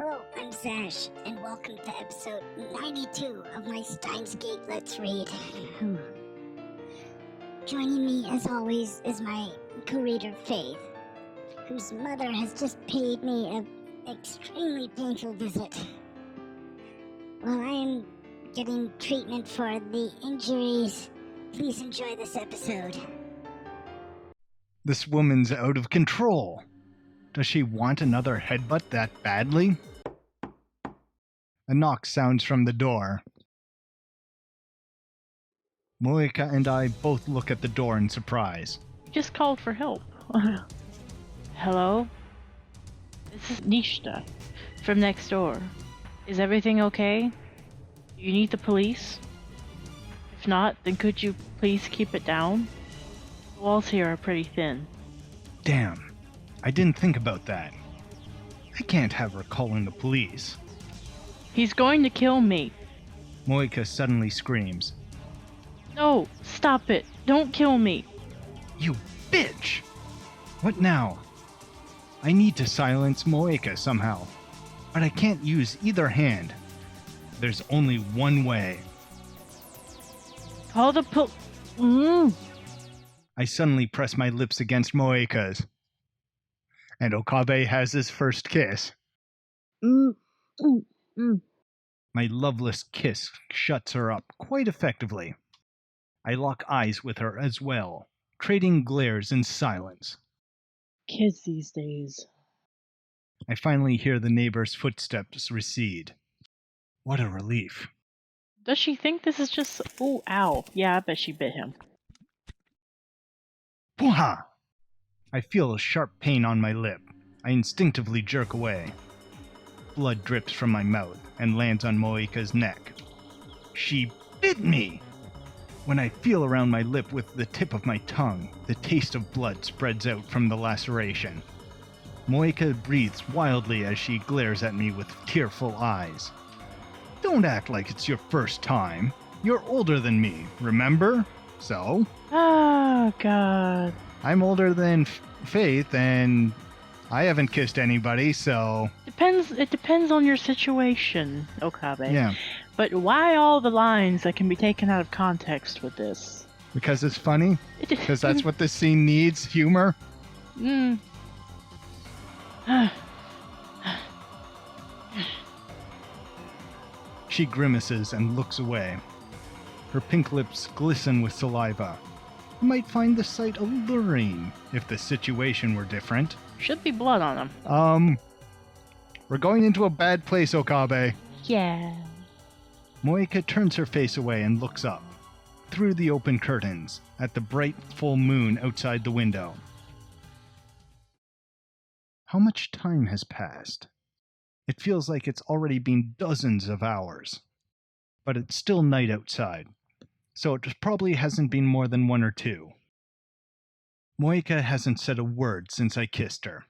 Hello, I'm Zash, and welcome to episode 92 of my Steins Gate Let's Read. Joining me, as always, is my co-reader Faith, whose mother has just paid me an extremely painful visit. While I am getting treatment for the injuries, please enjoy this episode. This woman's out of control. Does she want another headbutt that badly? A knock sounds from the door. Moeka and I both look at the door in surprise. Just called for help. Hello? This is Nishta from next door. Is everything okay? Do you need the police? If not, then could you please keep it down? The walls here are pretty thin. Damn, I didn't think about that. I can't have her calling the police. He's going to kill me. Moeka suddenly screams. No, stop it. Don't kill me. You bitch! What now? I need to silence Moeka somehow, but I can't use either hand. There's only one way. Call the I suddenly press my lips against Moeka's. And Okabe has his first kiss. My loveless kiss shuts her up quite effectively. I lock eyes with her as well, trading glares in silence. Kids these days. I finally hear the neighbor's footsteps recede. What a relief. Does she think this is just... Oh, ow. Yeah, I bet she bit him. Pooha! I feel a sharp pain on my lip. I instinctively jerk away. Blood drips from my mouth and lands on Moeka's neck. She bit me! When I feel around my lip with the tip of my tongue, the taste of blood spreads out from the laceration. Moeka breathes wildly as she glares at me with tearful eyes. Don't act like it's your first time. You're older than me, remember? So? Oh, God. I'm older than Faith, and I haven't kissed anybody, so... It depends on your situation, Okabe. Yeah. But why all the lines that can be taken out of context with this? Because it's funny? Because that's what this scene needs? Humor? She grimaces and looks away. Her pink lips glisten with saliva. You might find the sight alluring if the situation were different. Should be blood on them. We're going into a bad place, Okabe. Yeah. Moeka turns her face away and looks up, through the open curtains, at the bright full moon outside the window. How much time has passed? It feels like it's already been dozens of hours. But it's still night outside, so it probably hasn't been more than 1 or 2. Moeka hasn't said a word since I kissed her.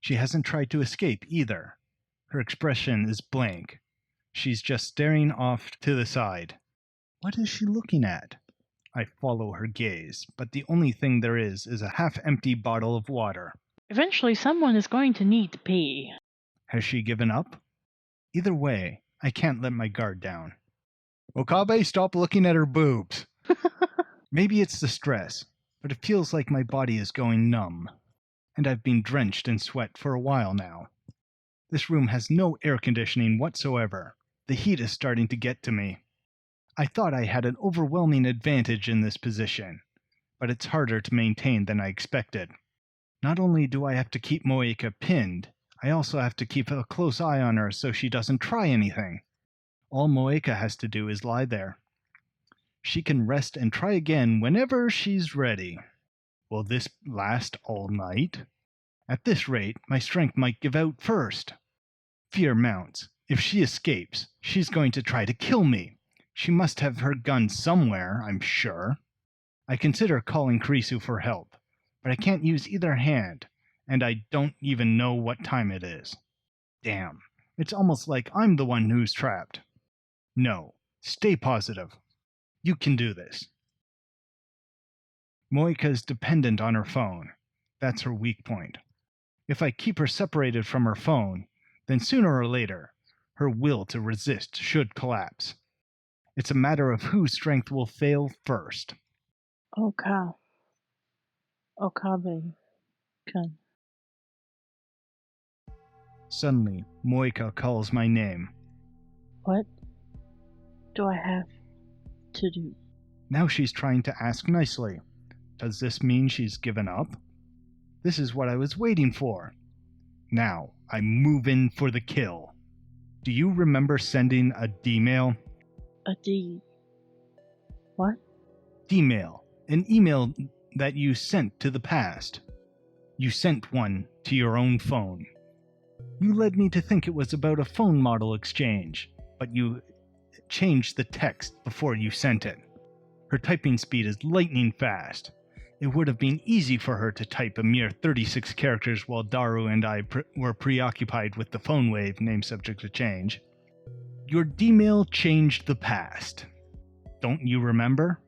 She hasn't tried to escape either. Her expression is blank. She's just staring off to the side. What is she looking at? I follow her gaze, but the only thing there is a half-empty bottle of water. Eventually someone is going to need to pee. Has she given up? Either way, I can't let my guard down. Okabe, stop looking at her boobs. Maybe it's the stress, but it feels like my body is going numb. And I've been drenched in sweat for a while now. This room has no air conditioning whatsoever. The heat is starting to get to me. I thought I had an overwhelming advantage in this position, but it's harder to maintain than I expected. Not only do I have to keep Moeka pinned, I also have to keep a close eye on her so she doesn't try anything. All Moeka has to do is lie there. She can rest and try again whenever she's ready. Will this last all night? At this rate, my strength might give out first. Fear mounts. If she escapes, she's going to try to kill me. She must have her gun somewhere, I'm sure. I consider calling Kurisu for help, but I can't use either hand, and I don't even know what time it is. Damn, it's almost like I'm the one who's trapped. No, stay positive. You can do this. Moeka's dependent on her phone. That's her weak point. If I keep her separated from her phone, then sooner or later, her will to resist should collapse. It's a matter of whose strength will fail first. Okabe-kun. Suddenly, Moeka calls my name. What do I have to do? Now she's trying to ask nicely. Does this mean she's given up? This is what I was waiting for. Now, I move in for the kill. Do you remember sending a D-mail? A D. What? D-mail. An email that you sent to the past. You sent one to your own phone. You led me to think it was about a phone model exchange, but you changed the text before you sent it. Her typing speed is lightning fast. It would have been easy for her to type a mere 36 characters while Daru and I were preoccupied with the phone wave name subject to change. Your D-mail changed the past. Don't you remember?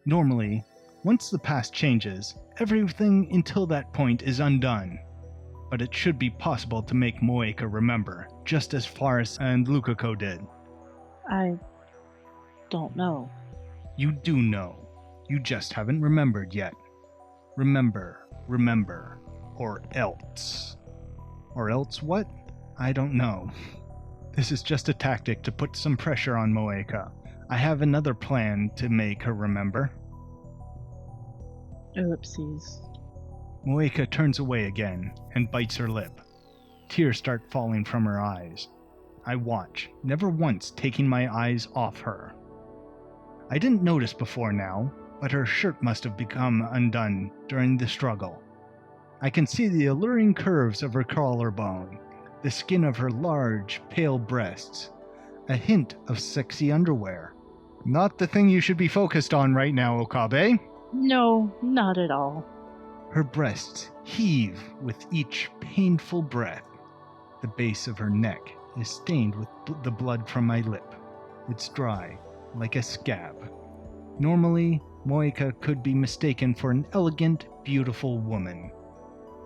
Normally, once the past changes, everything until that point is undone. But it should be possible to make Moeka remember, just as Faris and Lukako did. I don't know. You do know. You just haven't remembered yet. Remember, or else. Or else what? I don't know. This is just a tactic to put some pressure on Moeka. I have another plan to make her remember. Ellipses. Moeka turns away again and bites her lip. Tears start falling from her eyes. I watch, never once taking my eyes off her. I didn't notice before now, but her shirt must have become undone during the struggle. I can see the alluring curves of her collarbone, the skin of her large, pale breasts, a hint of sexy underwear. Not the thing you should be focused on right now, Okabe. No, not at all. Her breasts heave with each painful breath. The base of her neck is stained with the blood from my lip. It's dry, like a scab. Normally, Moeka could be mistaken for an elegant, beautiful woman.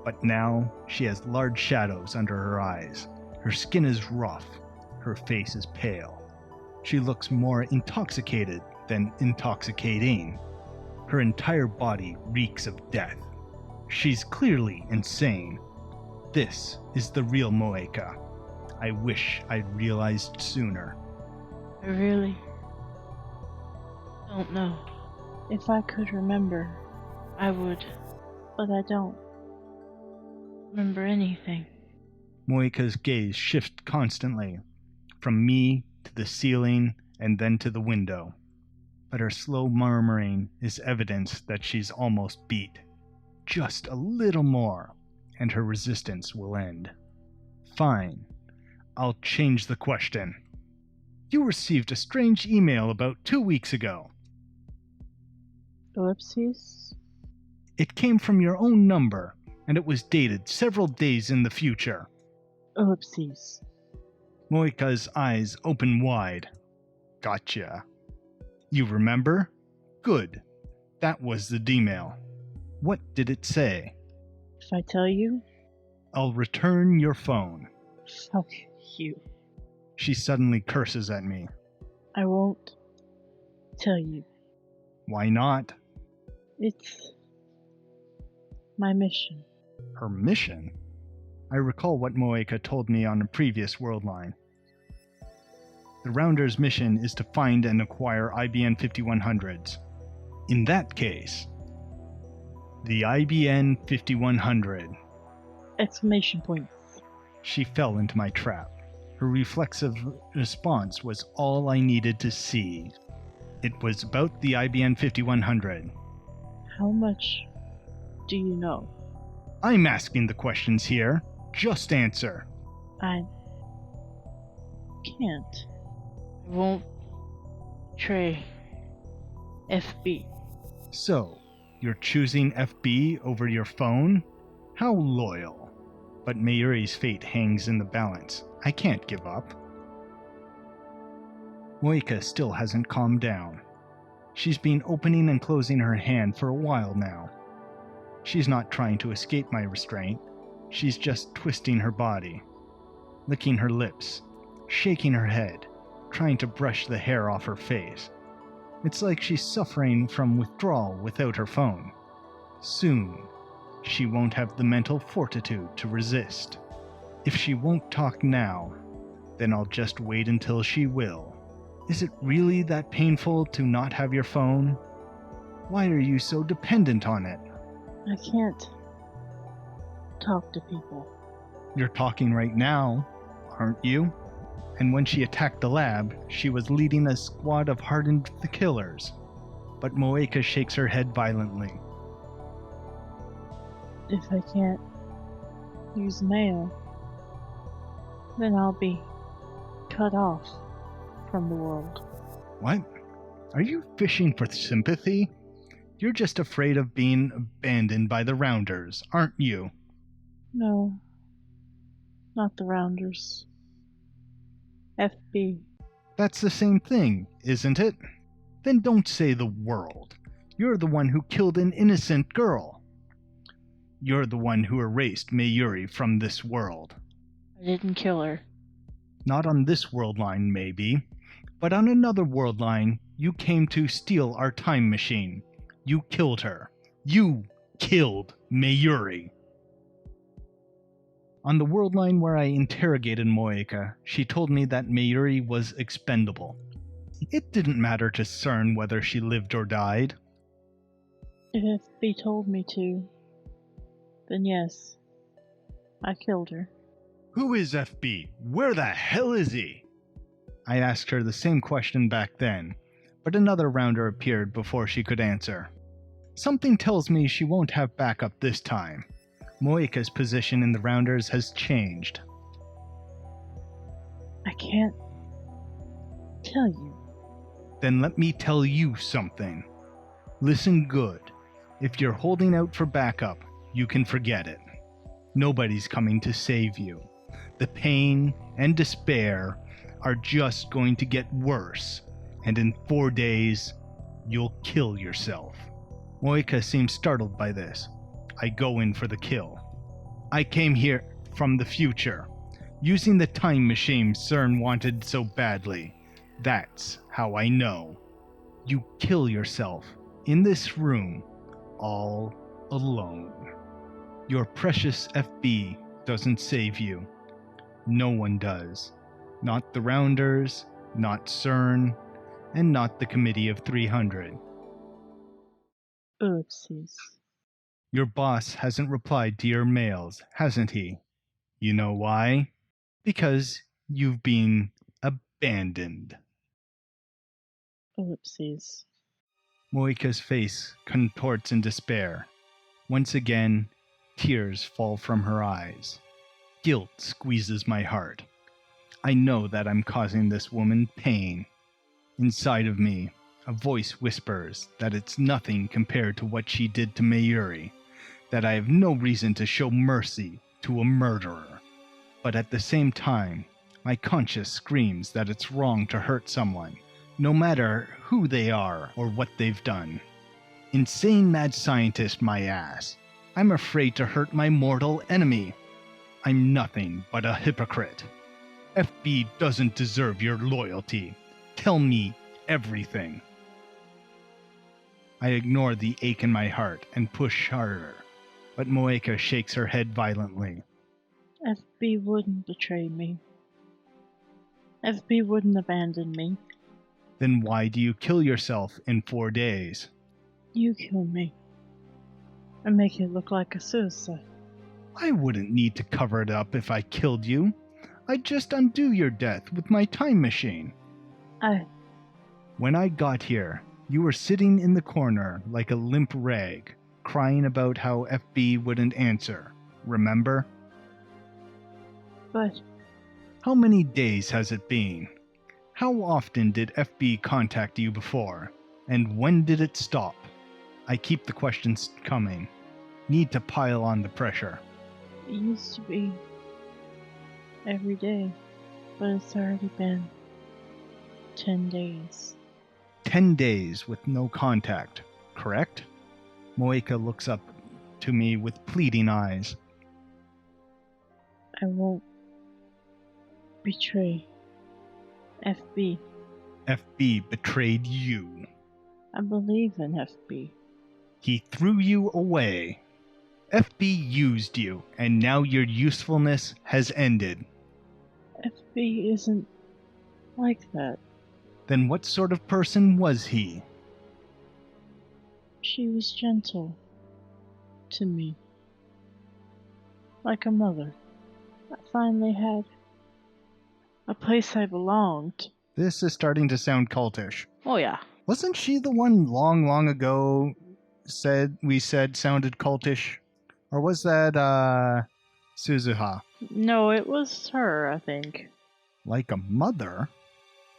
But now, she has large shadows under her eyes. Her skin is rough. Her face is pale. She looks more intoxicated than intoxicating. Her entire body reeks of death. She's clearly insane. This is the real Moeka. I wish I'd realized sooner. I really don't know. If I could remember, I would, but I don't remember anything. Moeka's gaze shifts constantly, from me to the ceiling and then to the window. But her slow murmuring is evidence that she's almost beat. Just a little more, and her resistance will end. Fine. I'll change the question. You received a strange email about 2 weeks ago. Ellipses? It came from your own number, and it was dated several days in the future. Ellipses. Moeka's eyes open wide. Gotcha. You remember? Good. That was the D-mail. What did it say? If I tell you, I'll return your phone. fuck you. She suddenly curses at me. I won't tell you. Why not? It's my mission. Her mission? I recall what Moeka told me on a previous world line. The Rounder's mission is to find and acquire IBN 5100s. In that case, the IBN 5100. Exclamation points. She fell into my trap. Her reflexive response was all I needed to see. It was about the IBN 5100. How much do you know? I'm asking the questions here. Just answer. I can't. I won't betray FB. So, you're choosing FB over your phone? How loyal. But Mayuri's fate hangs in the balance. I can't give up. Moeka still hasn't calmed down. She's been opening and closing her hand for a while now. She's not trying to escape my restraint. She's just twisting her body. licking her lips, shaking her head, trying to brush the hair off her face. It's like she's suffering from withdrawal without her phone. Soon, she won't have the mental fortitude to resist. If she won't talk now, then I'll just wait until she will. Is it really that painful to not have your phone? Why are you so dependent on it? I can't talk to people. You're talking right now, aren't you? And when she attacked the lab, she was leading a squad of hardened killers. But Moeka shakes her head violently. If I can't use mail, then I'll be cut off from the world. What? Are you fishing for sympathy? You're just afraid of being abandoned by the Rounders, aren't you? No, not the Rounders. FB. That's the same thing, isn't it? Then don't say the world. You're the one who killed an innocent girl. You're the one who erased Mayuri from this world. I didn't kill her. Not on this world line, maybe, but on another world line, you came to steal our time machine. You killed her. You killed Mayuri. On the world line where I interrogated Moeka, she told me that Mayuri was expendable. It didn't matter to CERN whether she lived or died. If FB told me to, then yes, I killed her. Who is FB? Where the hell is he? I asked her the same question back then, but another rounder appeared before she could answer. Something tells me she won't have backup this time. Moeka's position in the rounders has changed. I can't tell you. Then let me tell you something. Listen good. If you're holding out for backup, you can forget it. Nobody's coming to save you. The pain and despair are just going to get worse, and in 4 days, you'll kill yourself. Moeka seems startled by this. I go in for the kill. I came here from the future, using the time machine CERN wanted so badly. That's how I know. You kill yourself in this room, all alone. Your precious FB doesn't save you. No one does. Not the Rounders, not CERN, and not the Committee of 300. Oopsies. Your boss hasn't replied to your mails, hasn't he? You know why? Because you've been abandoned. Oopsies. Moeka's face contorts in despair. Once again, tears fall from her eyes. Guilt squeezes my heart. I know that I'm causing this woman pain. Inside of me, a voice whispers that it's nothing compared to what she did to Mayuri, that I have no reason to show mercy to a murderer. But at the same time, my conscience screams that it's wrong to hurt someone, no matter who they are or what they've done. Insane mad scientist, my ass. I'm afraid to hurt my mortal enemy. I'm nothing but a hypocrite. FB doesn't deserve your loyalty. Tell me everything. I ignore the ache in my heart and push harder, but Moeka shakes her head violently. FB wouldn't betray me. FB wouldn't abandon me. Then why do you kill yourself in 4 days? You kill me. And make it look like a suicide. I wouldn't need to cover it up if I killed you. I'd just undo your death with my time machine. When I got here, you were sitting in the corner like a limp rag, crying about how FB wouldn't answer. Remember? But How many days has it been? How often did FB contact you before? And when did it stop? I keep the questions coming. Need to pile on the pressure. it used to be every day. But it's already been 10 days. 10 days with no contact, correct? Moeka looks up to me with pleading eyes. I won't Betray. FB. FB betrayed you. I believe in FB. He threw you away. FB used you, and now your usefulness has ended. FB isn't like that. Then what sort of person was he? She was gentle to me. Like a mother. I finally had a place I belonged. This is starting to sound cultish. Oh yeah. Wasn't she the one long ago we said sounded cultish? Or was that, Suzuha? No, it was her, I think. Like a mother?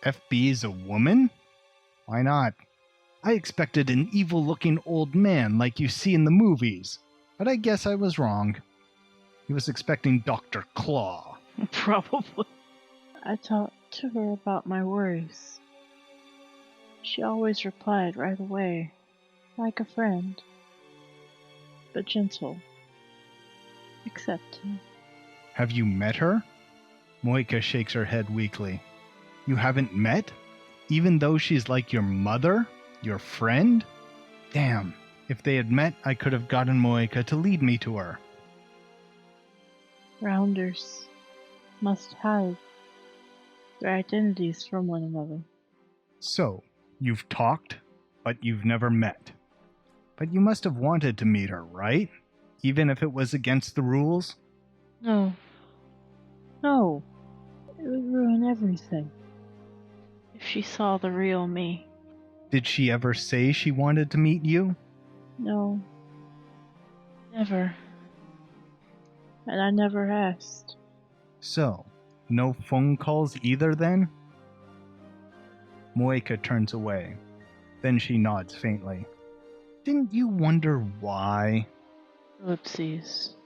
FB is a woman? Why not? I expected an evil-looking old man like you see in the movies, but I guess I was wrong. He was expecting Dr. Claw. Probably. I talked to her about my worries. She always replied right away, like a friend, but gentle, accepting. Have you met her? Moeka shakes her head weakly. You haven't met? Even though she's like your mother? Your friend? Damn, if they had met, I could have gotten Moeka to lead me to her. Rounders must hide their identities from one another. So, you've talked, but you've never met. But you must have wanted to meet her, right? Even if it was against the rules? No. No. It would ruin everything. If she saw the real me. Did she ever say she wanted to meet you? No. Never. And I never asked. So, no phone calls either then? Moeka turns away. Then she nods faintly. Didn't you wonder why? Ellipses.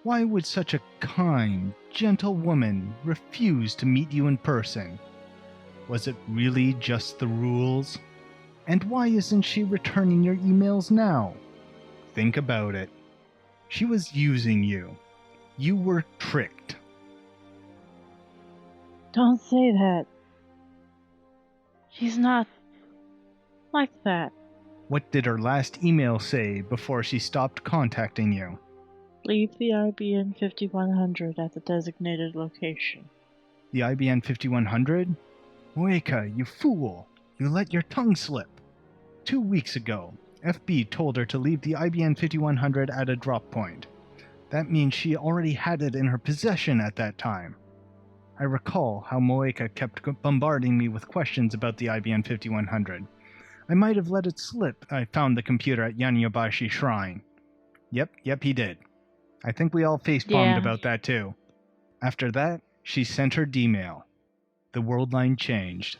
Why would such a kind, gentle woman refuse to meet you in person? Was it really just the rules? And why isn't she returning your emails now? Think about it. She was using you. You were tricked. Don't say that. She's not like that. What did her last email say before she stopped contacting you? Leave the IBN 5100 at the designated location. The IBN 5100? Moeka, you fool! You let your tongue slip. 2 weeks ago, FB told her to leave the IBN 5100 at a drop point. That means she already had it in her possession at that time. I recall how Moeka kept bombarding me with questions about the IBN 5100. I might have let it slip. I found the computer at Yanyabashi Shrine. Yep, he did. I think we all facepalmed about that too. After that, she sent her D-mail. The world line changed.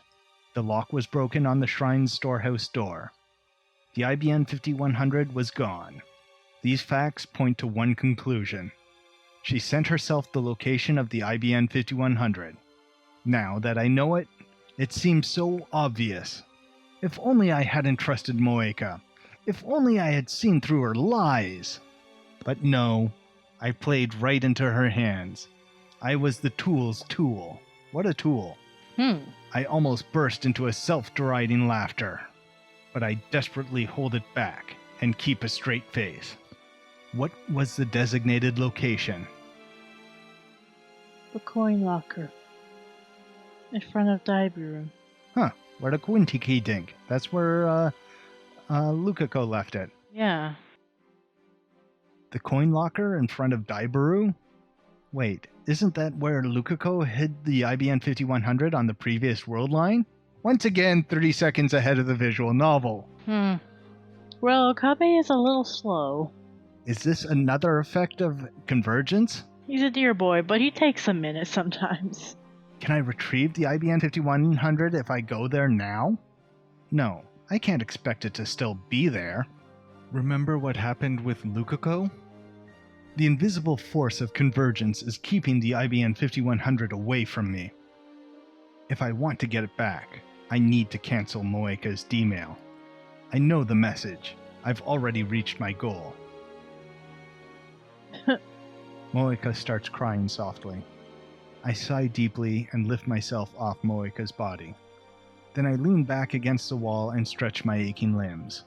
The lock was broken on the shrine's storehouse door. The IBN 5100 was gone. These facts point to one conclusion. She sent herself the location of the IBN 5100. Now that I know it, it seems so obvious. If only I hadn't trusted Moeka. If only I had seen through her lies. But no, I played right into her hands. I was the tool's tool. What a tool. I almost burst into a self-deriding laughter. But I desperately hold it back and keep a straight face. What was the designated location? The coin locker. In front of Daibiru. Huh, where the Quintiki dink. That's where Lukako left it. Yeah. The coin locker in front of Daibiru? Wait, isn't that where Lukako hid the IBN 5100 on the previous world line? Once again, 30 seconds ahead of the visual novel. Well, Okabe is a little slow. Is this another effect of convergence? He's a dear boy, but he takes a minute sometimes. Can I retrieve the IBN 5100 if I go there now? No, I can't expect it to still be there. Remember what happened with Lukako? The invisible force of convergence is keeping the IBN 5100 away from me. If I want to get it back, I need to cancel Moeka's D-mail. I know the message. I've already reached my goal. Moeka starts crying softly. I sigh deeply and lift myself off Moeka's body. Then I lean back against the wall and stretch my aching limbs.